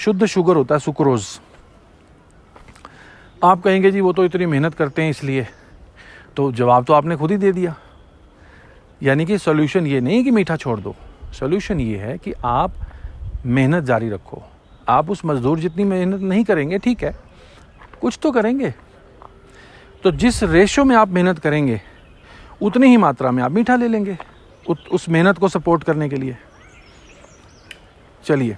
शुद्ध शुगर होता है, सुक्रोज। आप कहेंगे जी वो तो इतनी मेहनत करते हैं इसलिए, तो जवाब तो आपने खुद ही दे दिया। यानी कि सॉल्यूशन ये नहीं कि मीठा छोड़ दो, सॉल्यूशन ये है कि आप मेहनत जारी रखो। आप उस मज़दूर जितनी मेहनत नहीं करेंगे, ठीक है, कुछ तो करेंगे। तो जिस रेशो में आप मेहनत करेंगे उतनी ही मात्रा में आप मीठा ले लेंगे उस मेहनत को सपोर्ट करने के लिए। चलिए,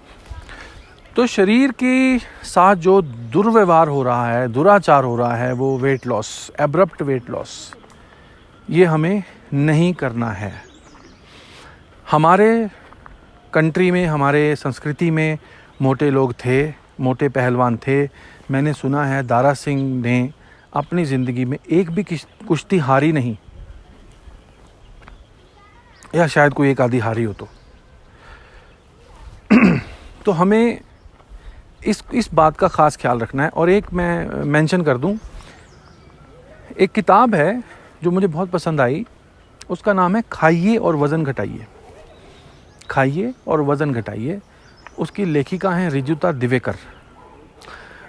तो शरीर के साथ जो दुर्व्यवहार हो रहा है, दुराचार हो रहा है, वो weight loss, abrupt weight loss, ये हमें नहीं करना है। हमारे कंट्री में, हमारे संस्कृति में मोटे लोग थे, मोटे पहलवान थे। मैंने सुना है दारा सिंह ने अपनी ज़िंदगी में एक भी कुश्ती हारी नहीं, या शायद कोई एक आधी हारी हो। तो हमें इस बात का ख़ास ख्याल रखना है। और एक मैं मेंशन कर दूं, एक किताब है जो मुझे बहुत पसंद आई, उसका नाम है खाइए और वज़न घटाइए। खाइए और वज़न घटाइए। उसकी लेखिका हैं रिजुता दिवेकर।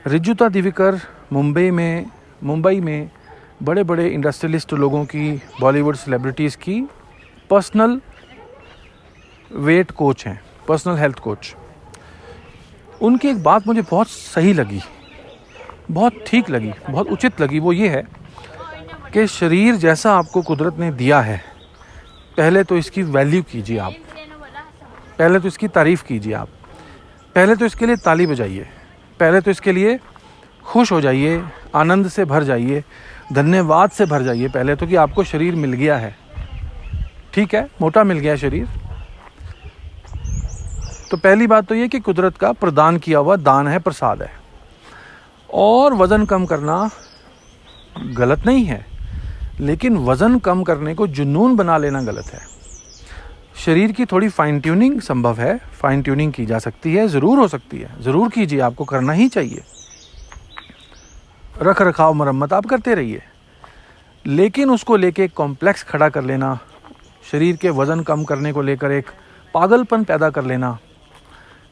रिजुता दिवेकर मुंबई में बड़े बड़े इंडस्ट्रियलिस्ट लोगों की, बॉलीवुड सेलिब्रिटीज़ की पर्सनल वेट कोच हैं, पर्सनल हेल्थ कोच। उनकी एक बात मुझे बहुत सही लगी, बहुत ठीक लगी, बहुत उचित लगी। वो ये है कि शरीर जैसा आपको कुदरत ने दिया है, पहले तो इसकी वैल्यू कीजिए आप, पहले तो इसकी तारीफ़ कीजिए आप, पहले तो इसके लिए ताली बजाइए, पहले तो इसके लिए खुश हो जाइए, आनंद से भर जाइए, धन्यवाद से भर जाइए पहले तो कि आपको शरीर मिल गया है। ठीक है, मोटा मिल गया शरीर। तो पहली बात तो ये कि कुदरत का प्रदान किया हुआ दान है, प्रसाद है। और वज़न कम करना गलत नहीं है, लेकिन वज़न कम करने को जुनून बना लेना गलत है। शरीर की थोड़ी फाइन ट्यूनिंग संभव है, फाइन ट्यूनिंग की जा सकती है, ज़रूर हो सकती है, ज़रूर कीजिए, आपको करना ही चाहिए। रख रखाव मरम्मत आप करते रहिए, लेकिन उसको लेके एक कॉम्प्लेक्स खड़ा कर लेना, शरीर के वज़न कम करने को लेकर एक पागलपन पैदा कर लेना।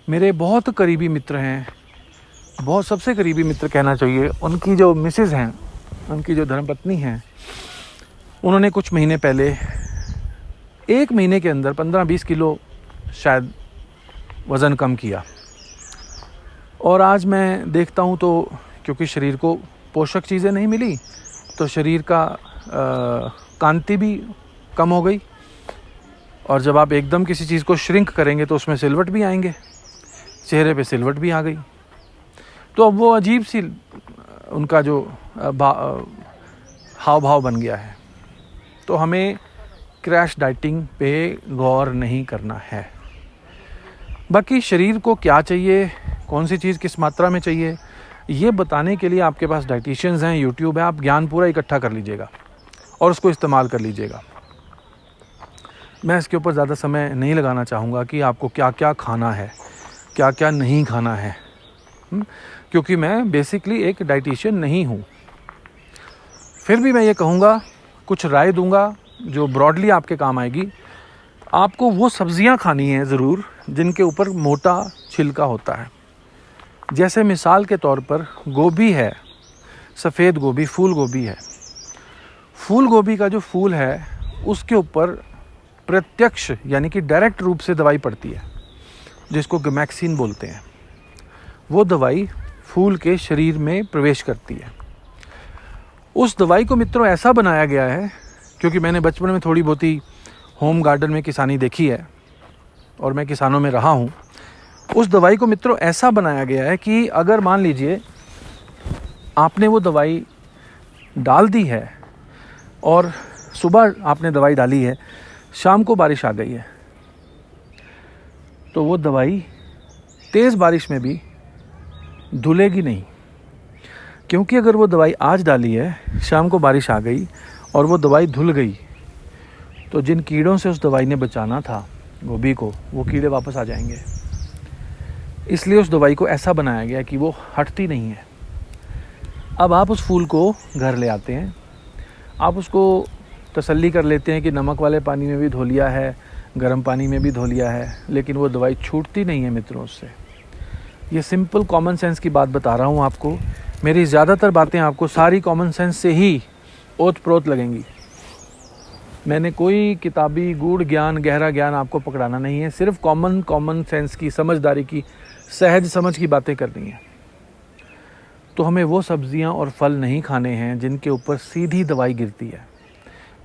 मेरे बहुत करीबी मित्र हैं, बहुत सबसे करीबी मित्र कहना चाहिए, उनकी जो मिसेज़ हैं, उनकी जो धर्मपत्नी हैं, उन्होंने कुछ महीने पहले, एक महीने के अंदर 15-20 किलो शायद वज़न कम किया। और आज मैं देखता हूँ तो क्योंकि शरीर को पोषक चीज़ें नहीं मिली, तो शरीर का कांति भी कम हो गई। और जब आप एकदम किसी चीज़ को श्रिंक करेंगे तो उसमें सिलवट भी आएंगे, चेहरे पे सिलवट भी आ गई। तो अब वो अजीब सी उनका जो हाव भाव बन गया है। तो हमें क्रैश डाइटिंग पे गौर नहीं करना है। बाकी शरीर को क्या चाहिए, कौन सी चीज़ किस मात्रा में चाहिए, ये बताने के लिए आपके पास डाइटिशियंस हैं, यूट्यूब है, आप ज्ञान पूरा इकट्ठा कर लीजिएगा और उसको इस्तेमाल कर लीजिएगा। मैं इसके ऊपर ज़्यादा समय नहीं लगाना चाहूँगा कि आपको क्या क्या खाना है, क्या क्या नहीं खाना है, क्योंकि मैं बेसिकली एक डाइटिशियन नहीं हूँ। फिर भी मैं ये कहूँगा, कुछ राय दूँगा जो ब्रॉडली आपके काम आएगी। आपको वो सब्जियाँ खानी हैं ज़रूर जिनके ऊपर मोटा छिलका होता है। जैसे मिसाल के तौर पर गोभी है, सफ़ेद गोभी, फूल गोभी है। फूल गोभी का जो फूल है उसके ऊपर प्रत्यक्ष यानी कि डायरेक्ट रूप से दवाई पड़ती है, जिसको गैमेक्सिन बोलते हैं। वो दवाई फूल के शरीर में प्रवेश करती है। उस दवाई को मित्रों ऐसा बनाया गया है, क्योंकि मैंने बचपन में थोड़ी बहुत ही होम गार्डन में किसानी देखी है और मैं किसानों में रहा हूँ। उस दवाई को मित्रों ऐसा बनाया गया है कि अगर मान लीजिए आपने वो दवाई डाल दी है और सुबह आपने दवाई डाली है, शाम को बारिश आ गई है, तो वो दवाई तेज़ बारिश में भी धुलेगी नहीं। क्योंकि अगर वो दवाई आज डाली है, शाम को बारिश आ गई और वो दवाई धुल गई, तो जिन कीड़ों से उस दवाई ने बचाना था गोभी को, वो कीड़े वापस आ जाएंगे। इसलिए उस दवाई को ऐसा बनाया गया कि वो हटती नहीं है। अब आप उस फूल को घर ले आते हैं, आप उसको तसल्ली कर लेते हैं कि नमक वाले पानी में भी धो लिया है, गर्म पानी में भी धो लिया है, लेकिन वो दवाई छूटती नहीं है मित्रों उससे। ये सिंपल कॉमन सेंस की बात बता रहा हूँ आपको। मेरी ज़्यादातर बातें आपको सारी कॉमन सेंस से ही ओत प्रोत लगेंगी। मैंने कोई किताबी गूढ़ ज्ञान, गहरा ज्ञान आपको पकड़ाना नहीं है। सिर्फ कॉमन सेंस की, समझदारी की, सहज समझ की बातें करनी है। तो हमें वो सब्जियां और फल नहीं खाने हैं जिनके ऊपर सीधी दवाई गिरती है,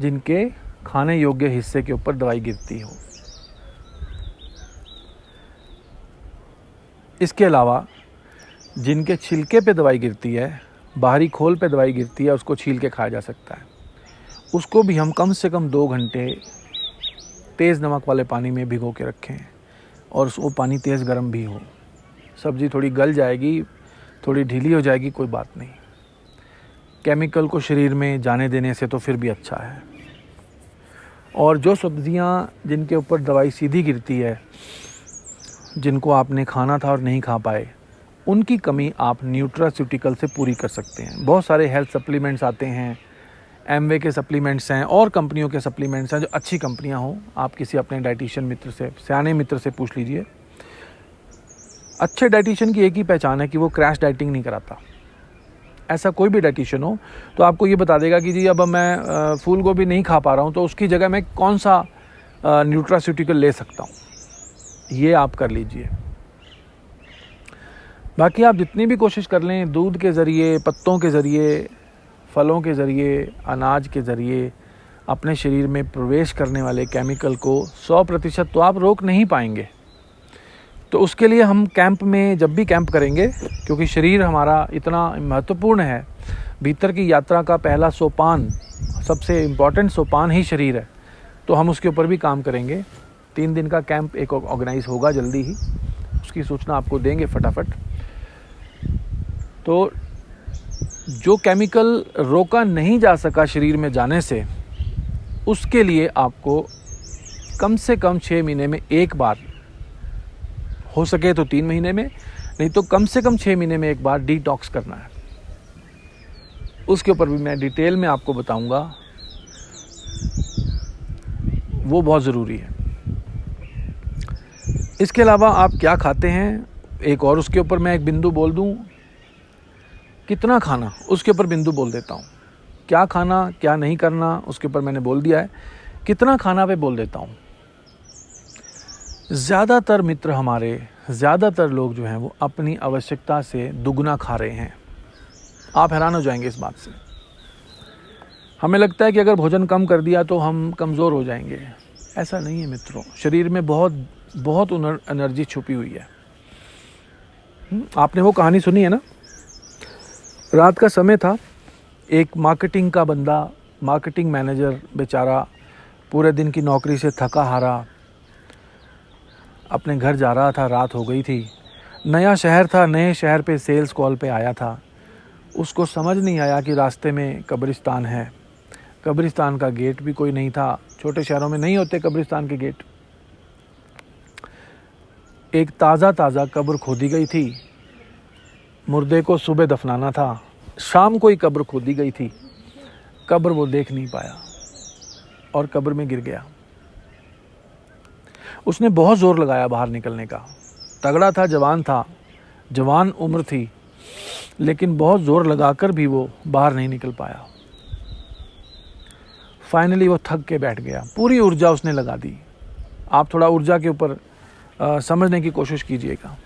जिनके खाने योग्य हिस्से के ऊपर दवाई गिरती हो। इसके अलावा जिनके छिलके पे दवाई गिरती है, बाहरी खोल पे दवाई गिरती है, उसको छील के खाया जा सकता है। उसको भी हम कम से कम 2 घंटे तेज़ नमक वाले पानी में भिगो के रखें, और वो पानी तेज़ गर्म भी हो। सब्ज़ी थोड़ी गल जाएगी, थोड़ी ढीली हो जाएगी, कोई बात नहीं। केमिकल को शरीर में जाने देने से तो फिर भी अच्छा है। और जो सब्ज़ियाँ जिनके ऊपर दवाई सीधी गिरती है, जिनको आपने खाना था और नहीं खा पाए, उनकी कमी आप न्यूट्रास्यूटिकल से पूरी कर सकते हैं। बहुत सारे हेल्थ सप्लीमेंट्स आते हैं, एमवे के सप्लीमेंट्स हैं और कंपनियों के सप्लीमेंट्स हैं जो अच्छी कंपनियां हों। आप किसी अपने डाइटिशियन मित्र से, सियाने मित्र से पूछ लीजिए। अच्छे डाइटिशियन की एक ही पहचान है कि वो क्रैश डाइटिंग नहीं कराता। ऐसा कोई भी डाइटिशियन हो तो आपको ये बता देगा कि जी अब मैं फूल गोभी नहीं खा पा रहा हूँ, तो उसकी जगह मैं कौन सा न्यूट्रास्यूटिकल ले सकता हूँ, ये आप कर लीजिए। बाकी आप जितनी भी कोशिश कर लें, दूध के ज़रिए, पत्तों के ज़रिए, फलों के ज़रिए, अनाज के ज़रिए अपने शरीर में प्रवेश करने वाले केमिकल को 100% तो आप रोक नहीं पाएंगे। तो उसके लिए हम कैंप में, जब भी कैंप करेंगे, क्योंकि शरीर हमारा इतना महत्वपूर्ण है, भीतर की यात्रा का पहला सोपान, सबसे इम्पॉर्टेंट सोपान ही शरीर है, तो हम उसके ऊपर भी काम करेंगे। 3 दिन का कैंप एक ऑर्गेनाइज होगा जल्दी ही, उसकी सूचना आपको देंगे फटाफट। तो जो केमिकल रोका नहीं जा सका शरीर में जाने से, उसके लिए आपको कम से कम 6 महीने में एक बार, हो सके तो 3 महीने में, नहीं तो कम से कम 6 महीने में एक बार डिटॉक्स करना है। उसके ऊपर भी मैं डिटेल में आपको बताऊंगा, वो बहुत ज़रूरी है। इसके अलावा आप क्या खाते हैं, एक और उसके ऊपर मैं एक बिंदु बोल दूं। कितना खाना, उसके ऊपर बिंदु बोल देता हूँ। क्या खाना, क्या नहीं करना, उसके ऊपर मैंने बोल दिया है। कितना खाना पे बोल देता हूँ। ज़्यादातर मित्र हमारे, ज़्यादातर लोग जो हैं वो अपनी आवश्यकता से दुगना खा रहे हैं। आप हैरान हो जाएंगे इस बात से। हमें लगता है कि अगर भोजन कम कर दिया तो हम कमज़ोर हो जाएंगे। ऐसा नहीं है मित्रों, शरीर में बहुत एनर्जी छुपी हुई है। आपने वो कहानी सुनी है ना, रात का समय था, एक मार्केटिंग का बंदा, मार्केटिंग मैनेजर बेचारा पूरे दिन की नौकरी से थका हारा अपने घर जा रहा था। रात हो गई थी, नया शहर था, नए शहर पे सेल्स कॉल पे आया था। उसको समझ नहीं आया कि रास्ते में कब्रिस्तान है। कब्रिस्तान का गेट भी कोई नहीं था, छोटे शहरों में नहीं होते कब्रिस्तान के गेट। एक ताज़ा कब्र खोदी गई थी, मुर्दे को सुबह दफनाना था, शाम को ही कब्र खोदी गई थी। कब्र वो देख नहीं पाया और कब्र में गिर गया। उसने बहुत जोर लगाया बाहर निकलने का, तगड़ा था, जवान उम्र थी, लेकिन बहुत जोर लगाकर भी वो बाहर नहीं निकल पाया। फाइनली वो थक के बैठ गया। पूरी ऊर्जा उसने लगा दी। आप थोड़ा ऊर्जा के ऊपर समझने की कोशिश कीजिएगा।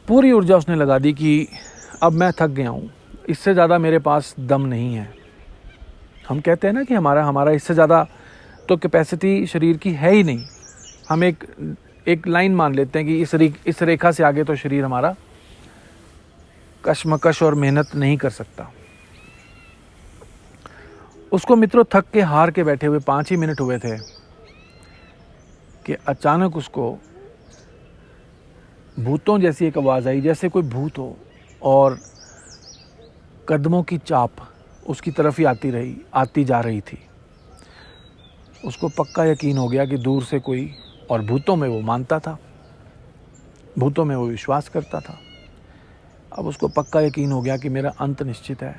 पूरी ऊर्जा उसने लगा दी कि अब मैं थक गया हूँ, इससे ज़्यादा मेरे पास दम नहीं है। हम कहते हैं ना कि हमारा इससे ज़्यादा तो कैपेसिटी शरीर की है ही नहीं। हम एक लाइन मान लेते हैं कि इस रेखा से आगे तो शरीर हमारा कशमकश और मेहनत नहीं कर सकता। उसको मित्रों थक के हार के बैठे हुए 5 ही मिनट हुए थे कि अचानक उसको भूतों जैसी एक आवाज़ आई, जैसे कोई भूत हो, और कदमों की चाप उसकी तरफ ही आती जा रही थी। उसको पक्का यकीन हो गया कि दूर से कोई, और भूतों में वो मानता था, भूतों में वो विश्वास करता था। अब उसको पक्का यकीन हो गया कि मेरा अंत निश्चित है।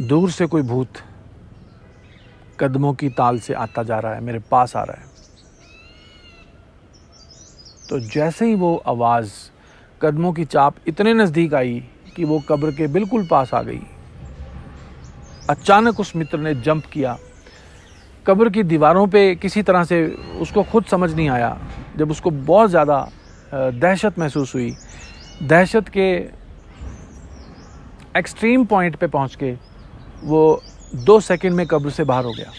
दूर से कोई भूत कदमों की ताल से आता जा रहा है, मेरे पास आ रहा है। तो जैसे ही वो आवाज़ कदमों की चाप इतने नज़दीक आई कि वो कब्र के बिल्कुल पास आ गई। अचानक उस मित्र ने जंप किया। कब्र की दीवारों पे किसी तरह से उसको खुद समझ नहीं आया। जब उसको बहुत ज़्यादा दहशत महसूस हुई, दहशत के एक्सट्रीम पॉइंट पे पहुंच के वो 2 सेकंड में कब्र से बाहर हो गया।